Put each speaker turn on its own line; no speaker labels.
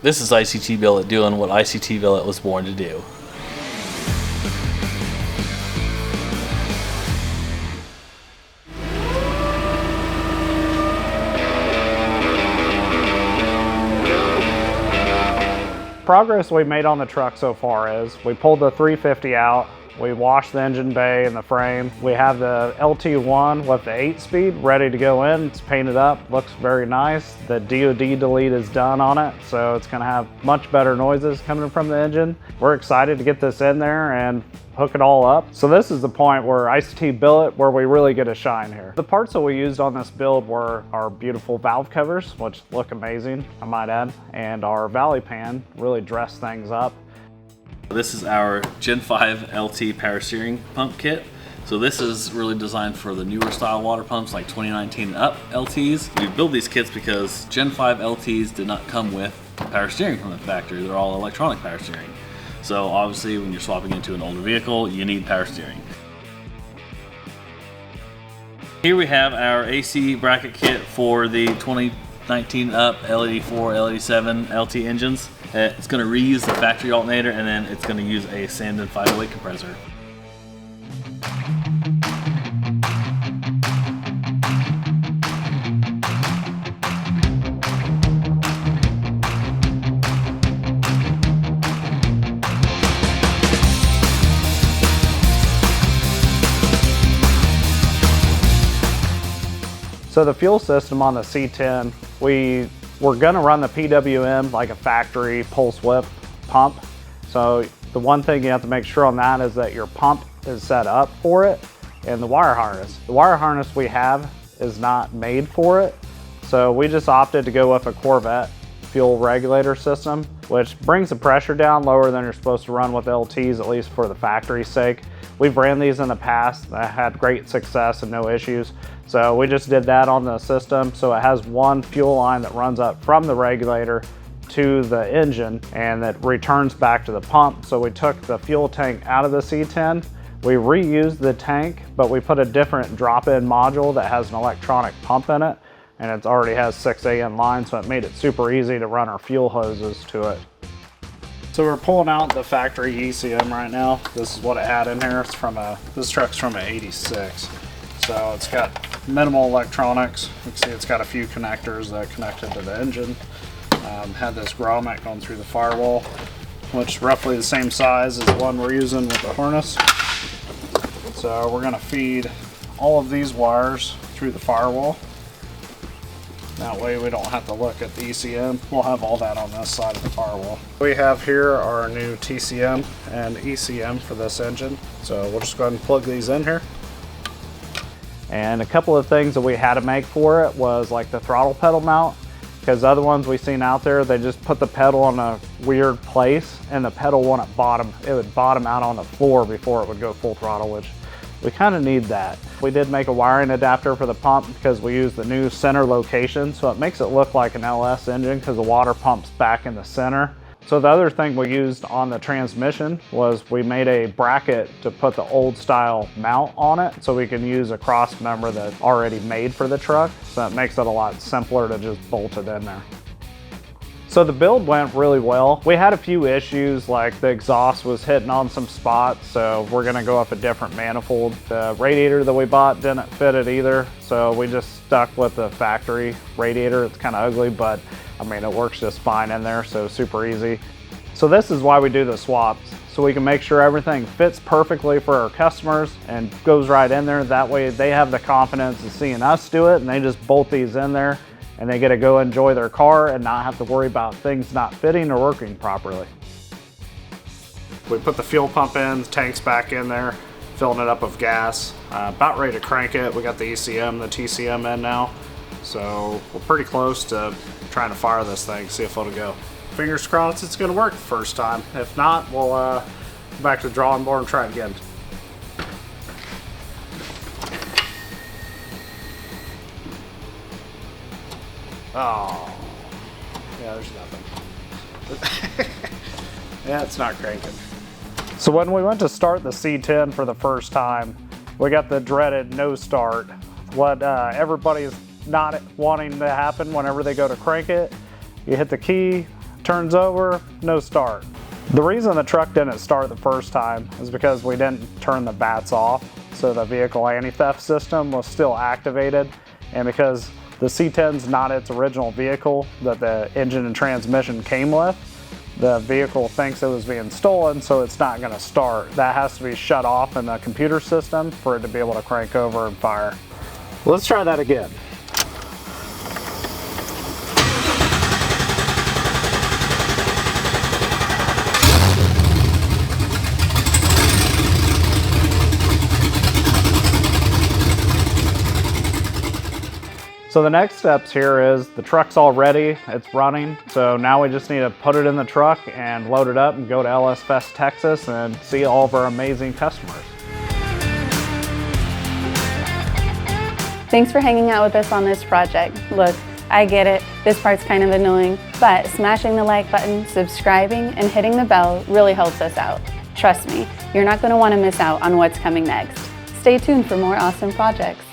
This is ICT Billet doing what ICT Billet was born to do.
Progress we made on the truck so far is we pulled the 350 out, we washed the engine bay and the frame. We have the LT1 with the 8-speed ready to go in. It's painted up, looks very nice. The DOD delete is done on it, so it's gonna have much better noises coming from the engine. We're excited to get this in there and hook it all up. So this is the point where ICT Billet, where we really get a shine here. The parts that we used on this build were our beautiful valve covers, which look amazing, I might add, and our valley pan really dressed things up.
This is our Gen 5 LT power steering pump kit. So this is really designed for the newer style water pumps like 2019 and up LTs. We build these kits because Gen 5 LTs did not come with power steering from the factory. They're all electronic power steering. So obviously when you're swapping into an older vehicle, you need power steering. Here we have our AC bracket kit for the 2019 up LED4, LED7 LT engines. It's going to reuse the factory alternator, and then it's going to use a Sanden 508 compressor.
So the fuel system on the C10, we're gonna run the PWM like a factory pulse whip pump. So the one thing you have to make sure on that is that your pump is set up for it and the wire harness. The wire harness we have is not made for it. So we just opted to go with a Corvette fuel regulator system, which brings the pressure down lower than you're supposed to run with LTs, at least for the factory's sake. We've ran these in the past, I had great success and no issues. So we just did that on the system. So it has one fuel line that runs up from the regulator to the engine and that returns back to the pump. So we took the fuel tank out of the C10, we reused the tank, but we put a different drop-in module that has an electronic pump in it, and it already has 6 AN lines, so it made it super easy to run our fuel hoses to it. So we're pulling out the factory ECM right now. This is what it had in here. It's from this truck's from an 86. So it's got minimal electronics. You can see it's got a few connectors that connected to the engine. Had this grommet going through the firewall, which is roughly the same size as the one we're using with the harness. So we're gonna feed all of these wires through the firewall. That way we don't have to look at the ECM. We'll have all that on this side of the firewall. We have here our new TCM and ECM for this engine. So we'll just go ahead and plug these in here. And a couple of things that we had to make for it was like the throttle pedal mount, because the other ones we've seen out there, they just put the pedal in a weird place and the pedal wouldn't bottom. It would bottom out on the floor before it would go full throttle, which we kind of need that. We did make a wiring adapter for the pump because we use the new center location, so it makes it look like an LS engine because the water pumps back in the center. So the other thing we used on the transmission was we made a bracket to put the old style mount on it so we can use a cross member that's already made for the truck. So it makes it a lot simpler to just bolt it in there. So the build went really well. We had a few issues, like the exhaust was hitting on some spots, so we're gonna go up a different manifold. The radiator that we bought didn't fit it either, so we just stuck with the factory radiator. It's kind of ugly, but I mean, it works just fine in there, so super easy. So this is why we do the swaps, so we can make sure everything fits perfectly for our customers and goes right in there. That way they have the confidence of seeing us do it, and they just bolt these in there and they get to go enjoy their car and not have to worry about things not fitting or working properly. We put the fuel pump in, the tank's back in there, filling it up with gas. About ready to crank it. We got the ECM, the TCM in now. So we're pretty close to trying to fire this thing, see if it'll go. Fingers crossed it's gonna work the first time. If not, we'll go back to the drawing board and try it again. Oh, yeah, there's nothing. Yeah, it's not cranking. So when we went to start the C10 for the first time, we got the dreaded no start. What everybody's not wanting to happen whenever they go to crank it. You hit the key, turns over, no start. The reason the truck didn't start the first time is because we didn't turn the bats off, so the vehicle anti-theft system was still activated, and because the C10's not its original vehicle that the engine and transmission came with, the vehicle thinks it was being stolen, so it's not going to start. That has to be shut off in the computer system for it to be able to crank over and fire. Let's try that again. So the next steps here is the truck's all ready, it's running. So now we just need to put it in the truck and load it up and go to LS Fest, Texas and see all of our amazing customers.
Thanks for hanging out with us on this project. Look, I get it, this part's kind of annoying, but smashing the like button, subscribing, and hitting the bell really helps us out. Trust me, you're not going to want to miss out on what's coming next. Stay tuned for more awesome projects.